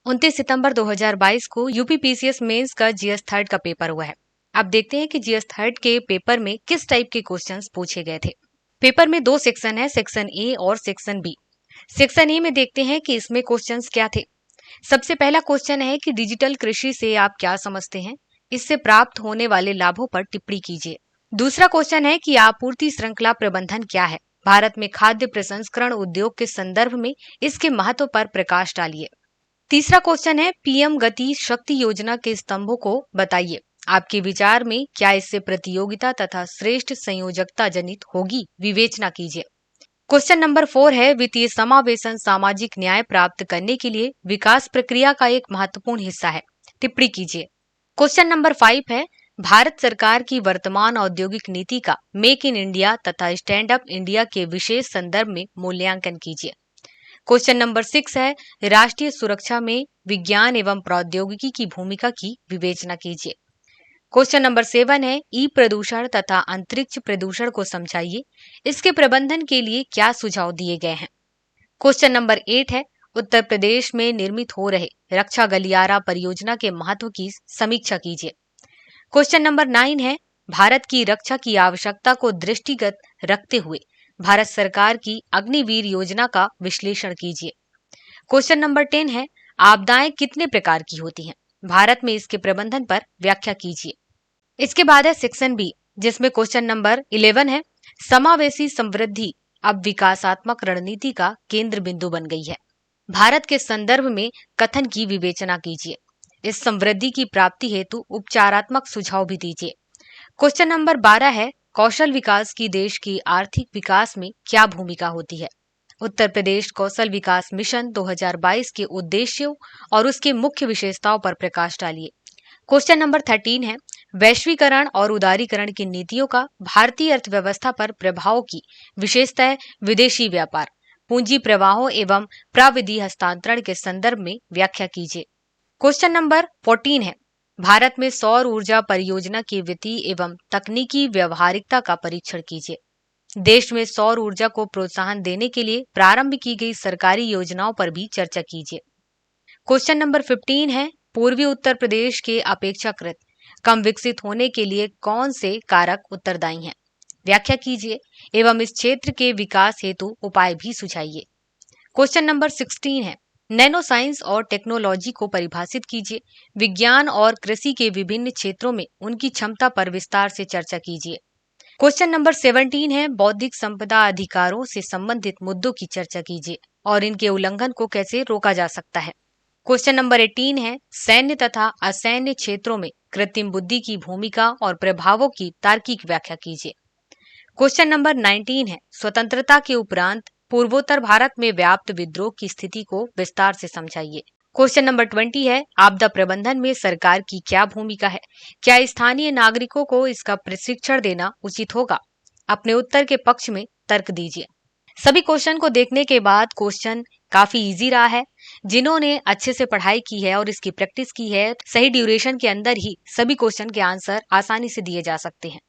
29 सितंबर 2022 को UP PCS mains का GS third का पेपर हुआ है। अब देखते हैं कि जीएस थर्ड के पेपर में किस टाइप के क्वेश्चंस पूछे गए थे। पेपर में 2 सेक्शन है, सेक्शन ए और सेक्शन बी। सेक्शन ए में देखते हैं कि इसमें क्वेश्चंस क्या थे। सबसे पहला क्वेश्चन है कि डिजिटल कृषि से आप क्या समझते हैं, इससे प्राप्त होने वाले लाभों पर टिप्पणी कीजिए। दूसरा क्वेश्चन है कि आपूर्ति श्रृंखला प्रबंधन क्या है, भारत में खाद्य प्रसंस्करण उद्योग के संदर्भ में इसके महत्व पर प्रकाश डालिए। तीसरा क्वेश्चन है पीएम गति शक्ति योजना के स्तंभों को बताइए, आपके विचार में क्या इससे प्रतियोगिता तथा श्रेष्ठ संयोजकता जनित होगी, विवेचना कीजिए। क्वेश्चन नंबर 4 है वित्तीय समावेशन सामाजिक न्याय प्राप्त करने के लिए विकास प्रक्रिया का एक महत्वपूर्ण हिस्सा है, टिप्पणी कीजिए। क्वेश्चन नंबर 5 है भारत सरकार की वर्तमान औद्योगिक नीति का मेक इन इंडिया तथा स्टैंड अप इंडिया के विशेष संदर्भ में मूल्यांकन कीजिए। क्वेश्चन नंबर 6 है राष्ट्रीय सुरक्षा में विज्ञान एवं प्रौद्योगिकी की भूमिका की विवेचना कीजिए। क्वेश्चन नंबर 7 है ई प्रदूषण तथा अंतरिक्ष प्रदूषण को समझाइए, इसके प्रबंधन के लिए क्या सुझाव दिए गए हैं। क्वेश्चन नंबर 8 है उत्तर प्रदेश में निर्मित हो रहे रक्षा गलियारा परियोजना के महत्व की समीक्षा कीजिए। क्वेश्चन नंबर 9 है भारत की रक्षा की आवश्यकता को दृष्टिगत रखते हुए भारत सरकार की अग्निवीर योजना का विश्लेषण कीजिए। क्वेश्चन नंबर 10 है आपदाएं कितने प्रकार की होती हैं, भारत में इसके प्रबंधन पर व्याख्या कीजिए। इसके बाद है सेक्शन बी, जिसमें क्वेश्चन नंबर 11 है समावेशी समृद्धि अब विकासात्मक रणनीति का केंद्र बिंदु बन गई है, भारत के संदर्भ में कथन की विवेचना कीजिए। इस समृद्धि की प्राप्ति हेतु उपचारात्मक सुझाव भी दीजिए। क्वेश्चन नंबर 12 है कौशल विकास की देश की आर्थिक विकास में क्या भूमिका होती है, उत्तर प्रदेश कौशल विकास मिशन 2022 के उद्देश्यों और उसके मुख्य विशेषताओं पर प्रकाश डालिए। क्वेश्चन नंबर 13 है वैश्वीकरण और उदारीकरण की नीतियों का भारतीय अर्थव्यवस्था पर प्रभाव की विशेषताएं विदेशी व्यापार, पूंजी प्रवाहों एवं प्रविधि हस्तांतरण के संदर्भ में व्याख्या कीजिए। क्वेश्चन नंबर 14 है भारत में सौर ऊर्जा परियोजना की वित्तीय एवं तकनीकी व्यवहारिकता का परीक्षण कीजिए। देश में सौर ऊर्जा को प्रोत्साहन देने के लिए प्रारंभ की गई सरकारी योजनाओं पर भी चर्चा कीजिए। क्वेश्चन नंबर 15 है पूर्वी उत्तर प्रदेश के अपेक्षाकृत कम विकसित होने के लिए कौन से कारक उत्तरदायी हैं, व्याख्या कीजिए एवं इस क्षेत्र के विकास हेतु उपाय भी सुझाइए। क्वेश्चन नंबर 16 है नैनो साइंस और टेक्नोलॉजी को परिभाषित कीजिए, विज्ञान और कृषि के विभिन्न क्षेत्रों में उनकी क्षमता पर विस्तार से चर्चा कीजिए। क्वेश्चन नंबर 17 है बौद्धिक संपदा अधिकारों से संबंधित मुद्दों की चर्चा कीजिए और इनके उल्लंघन को कैसे रोका जा सकता है। क्वेश्चन नंबर 18 है सैन्य तथा असैन्य क्षेत्रों में कृत्रिम बुद्धि की भूमिका और प्रभावों की तार्किक व्याख्या कीजिए। क्वेश्चन नंबर 19 है स्वतंत्रता के उपरांत पूर्वोत्तर भारत में व्याप्त विद्रोह की स्थिति को विस्तार से समझाइए। क्वेश्चन नंबर 20 है आपदा प्रबंधन में सरकार की क्या भूमिका है, क्या स्थानीय नागरिकों को इसका प्रशिक्षण देना उचित होगा, अपने उत्तर के पक्ष में तर्क दीजिए। सभी क्वेश्चन को देखने के बाद क्वेश्चन काफी इजी रहा है। जिन्होंने अच्छे से पढ़ाई की है और इसकी प्रैक्टिस की है, सही ड्यूरेशन के अंदर ही सभी क्वेश्चन के आंसर आसानी से दिए जा सकते हैं।